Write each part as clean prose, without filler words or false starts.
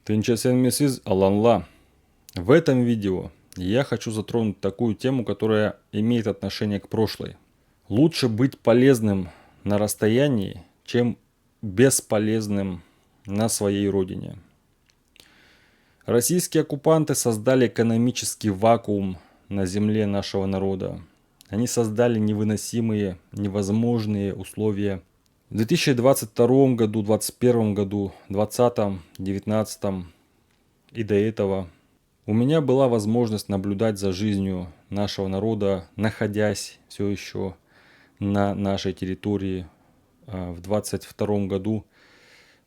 Тынчасен Мисиз Аланла. В этом видео я хочу затронуть такую тему, которая имеет отношение к прошлой. Лучше быть полезным на расстоянии, чем бесполезным на своей родине. Российские оккупанты создали экономический вакуум на земле нашего народа. Они создали невыносимые, невозможные условия. В 2022 году, 2021 году, 2020, 2019 и до этого у меня была возможность наблюдать за жизнью нашего народа, находясь все еще на нашей территории. В 2022 году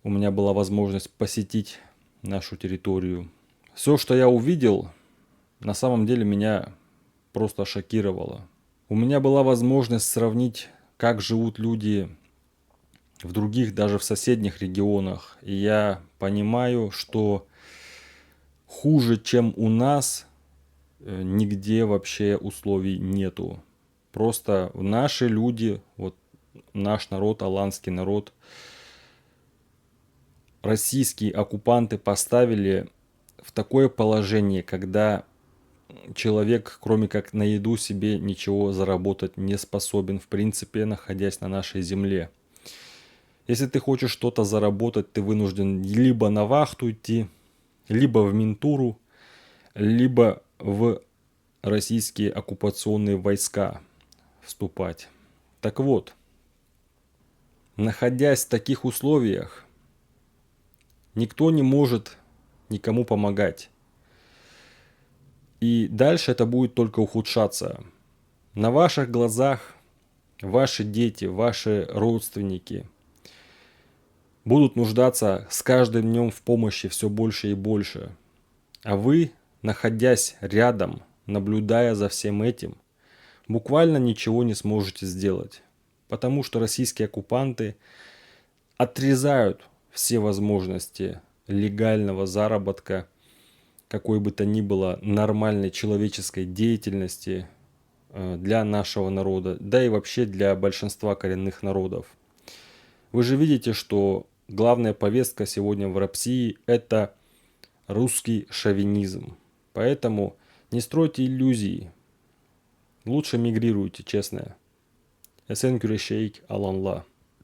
у меня была возможность посетить нашу территорию. Все, что я увидел, на самом деле меня просто шокировало. У меня была возможность сравнить, как живут люди в других, даже в соседних регионах. И я понимаю, что хуже, чем у нас, нигде вообще условий нету. Просто наши люди, вот наш народ, аланский народ, российские оккупанты поставили в такое положение, когда человек, кроме как на еду, себе ничего заработать не способен, в принципе, находясь на нашей земле. Если ты хочешь что-то заработать, ты вынужден либо на вахту идти, либо в ментуру, либо в российские оккупационные войска вступать. Так вот, находясь в таких условиях, никто не может никому помогать. И дальше это будет только ухудшаться. На ваших глазах ваши дети, ваши родственники будут нуждаться с каждым днем в помощи все больше и больше. А вы, находясь рядом, наблюдая за всем этим, буквально ничего не сможете сделать. Потому что российские оккупанты отрезают все возможности легального заработка, какой бы то ни было нормальной человеческой деятельности для нашего народа, да и вообще для большинства коренных народов. Вы же видите, что главная повестка сегодня в России – это русский шовинизм. Поэтому не стройте иллюзий. Лучше мигрируйте, честно. Эсен Күрешейк Аланла.